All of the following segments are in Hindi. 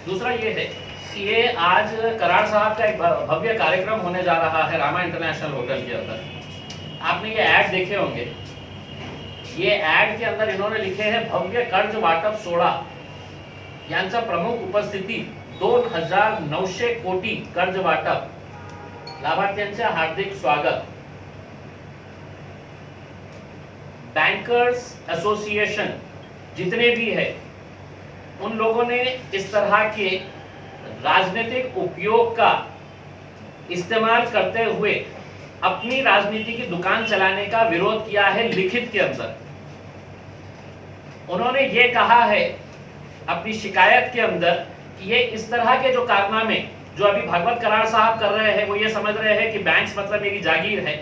दूसरा ये है कि ये आज कराड़ साहब का एक भव्य कार्यक्रम होने जा रहा है रामा इंटरनेशनल होटल के अंदर। आपने ये ऐड देखे होंगे। ये ऐड के अंदर इन्होंने लिखे हैं भव्य कर्ज वाटप सोहळा यांचा प्रमुख उपस्थिती 2900 कोटी कर्ज वाटप, लाभार्थ्यांचे हार्दिक स्वागत। बैंकर्स एसोसिएशन जितने भी है उन लोगों ने इस तरह के राजनीतिक उपयोग का इस्तेमाल करते हुए अपनी राजनीति की दुकान चलाने का विरोध किया है लिखित के अंदर। उन्होंने ये कहा है अपनी शिकायत के अंदर कि ये इस तरह के जो कारनामे जो अभी भागवत कराड़ साहब कर रहे हैं, वो ये समझ रहे हैं कि बैंक्स मतलब मेरी जागीर है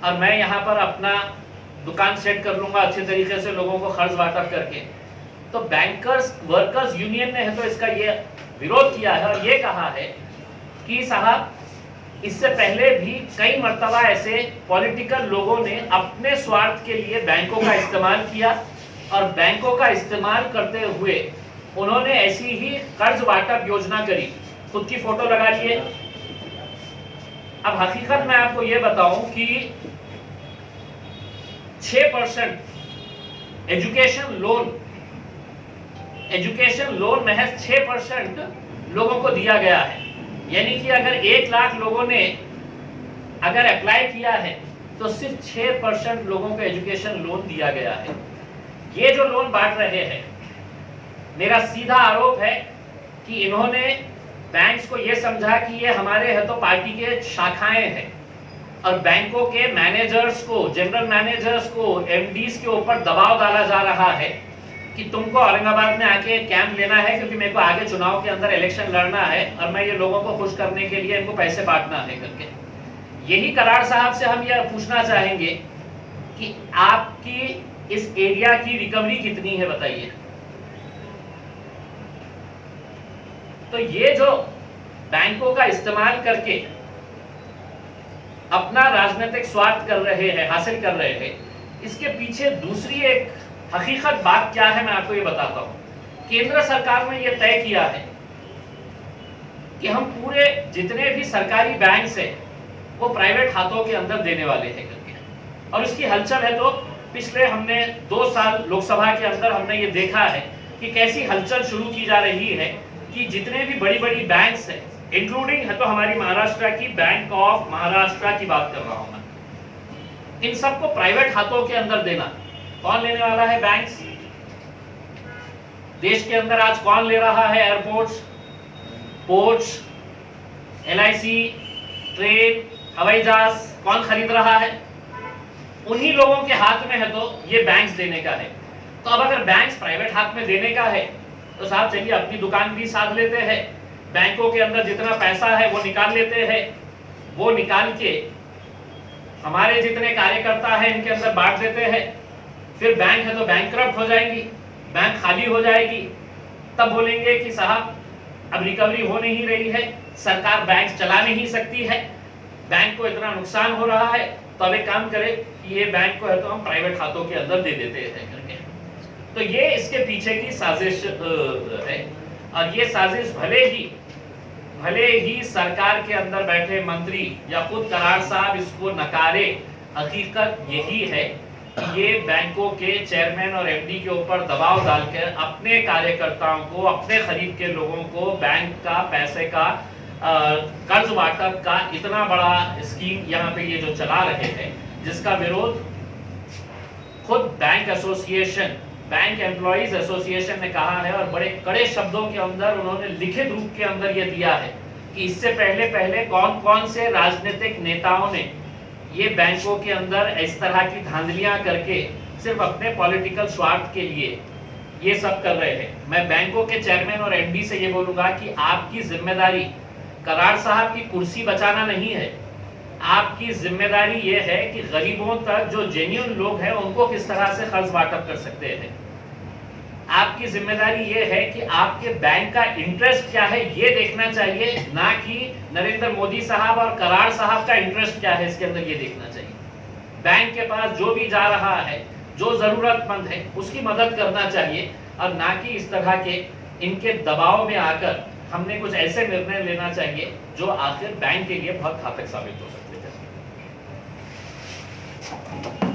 और मैं यहाँ पर अपना दुकान सेट कर लूंगा अच्छे तरीके से लोगों को कर्ज वाटप करके। तो बैंकर्स वर्कर्स यूनियन ने है तो इसका ये विरोध किया है और ये कहा है कि साहब इससे पहले भी कई मर्तबा ऐसे पॉलिटिकल लोगों ने अपने स्वार्थ के लिए बैंकों का इस्तेमाल किया और बैंकों का इस्तेमाल करते हुए उन्होंने ऐसी ही कर्ज वाटप योजना करी। खुद की फोटो लगा लिए। अब हकीकत में आपको ये बताऊं कि 6% एजुकेशन लोन महज 6% लोगों को दिया गया है। यानी कि अगर 1 लाख लोगों ने अगर अप्लाई किया है तो सिर्फ 6% लोगों को एजुकेशन लोन दिया गया है। ये जो लोन बांट रहे हैं, मेरा सीधा आरोप है कि इन्होंने बैंक्स को यह समझा कि ये हमारे है तो पार्टी के शाखाएं हैं और बैंकों के मैनेजर्स को, जनरल मैनेजर्स को, एमडीज के ऊपर दबाव डाला जा रहा है कि तुमको औरंगाबाद में आके कैंप लेना है क्योंकि मेरे को आगे चुनाव के अंदर इलेक्शन लड़ना है और मैं ये लोगों को खुश करने के लिए इनको पैसे बांटना है करके। यही कराड़ साहब से हम यह पूछना चाहेंगे कि आपकी इस एरिया की रिकवरी कितनी है बताइए। तो ये जो बैंकों का इस्तेमाल करके अपना राजनीतिक स्वार्थ कर रहे हैं, हासिल कर रहे हैं, इसके पीछे दूसरी एक हकीकत बात क्या है मैं आपको ये बताता हूं। केंद्र सरकार ने यह तय किया है कि हम पूरे जितने भी सरकारी बैंक्स हैं वो प्राइवेट हाथों के अंदर देने वाले हैं करके। और इसकी हलचल है तो पिछले हमने 2 साल लोकसभा के अंदर हमने ये देखा है कि कैसी हलचल शुरू की जा रही है कि जितने भी बड़ी बड़ी बैंक्स हैं, इंक्लूडिंग है तो हमारी महाराष्ट्र की बैंक ऑफ महाराष्ट्र की बात कर रहा हूं मैं, इन सबको प्राइवेट हाथों के अंदर देना। कौन लेने वाला है? बैंक्स। देश के अंदर आज कौन ले रहा है? एयरपोर्ट्स, पोर्ट्स, एलआईसी, ट्रेन, हवाई जहाज कौन खरीद रहा है? उन्हीं लोगों के हाथ में है तो ये बैंक्स देने का है। तो अब अगर बैंक्स प्राइवेट हाथ में देने का है तो साहब चलिए अपनी दुकान भी साथ लेते हैं, बैंकों के अंदर जितना पैसा है वो निकाल लेते हैं, वो निकाल के हमारे जितने कार्यकर्ता हैं इनके अंदर बांट देते हैं। फिर बैंक है तो बैंकरप्ट हो जाएंगी, बैंक खाली हो जाएगी। तब बोलेंगे कि साहब अब रिकवरी हो नहीं रही है, सरकार बैंक चला नहीं सकती है, बैंक को इतना नुकसान हो रहा है, तो अब एक काम करें कि ये बैंक को है तो हम प्राइवेट हाथों के अंदर दे देते हैं करके। तो ये इसके पीछे की साजिश है। और ये साजिश भले ही सरकार के अंदर बैठे मंत्री या खुद कराड़ साहब इसको नकारे, हकीकत यही है कि ये बैंकों के चेयरमैन और एमडी के ऊपर दबाव डालकर अपने कार्यकर्ताओं को, अपने खरीद के लोगों को बैंक का पैसे का कर्ज वाटप का इतना बड़ा स्कीम यहाँ पे ये जो चला रहे हैं, जिसका विरोध खुद bank association, bank employees association ने कहा है और बड़े कड़े शब्दों के अंदर उन्होंने लिखित रूप के अंदर ये दिया है कि इससे पहले कौन कौन से राजनीतिक नेताओं ने ये बैंकों के अंदर इस तरह की धांधलियां करके सिर्फ अपने पॉलिटिकल स्वार्थ के लिए ये सब कर रहे हैं। मैं बैंकों के चेयरमैन और एमडी से ये बोलूंगा कि आपकी जिम्मेदारी कराड़ साहब की कुर्सी बचाना नहीं है, आपकी जिम्मेदारी ये है कि गरीबों तक जो जेन्युइन लोग हैं उनको किस तरह से कर्ज वाटप कर सकते हैं। आपकी जिम्मेदारी ये है कि आपके बैंक का इंटरेस्ट क्या है ये देखना चाहिए, ना कि नरेंद्र मोदी साहब और कराड़ साहब का इंटरेस्ट क्या है इसके अंदर ये देखना चाहिए। बैंक के पास जो भी जा रहा है, जो जरूरतमंद है उसकी मदद करना चाहिए और ना कि इस तरह के इनके दबाव में आकर हमने कुछ ऐसे निर्णय लेना चाहिए जो आखिर बैंक के लिए बहुत घातक साबित हो सकते हैं।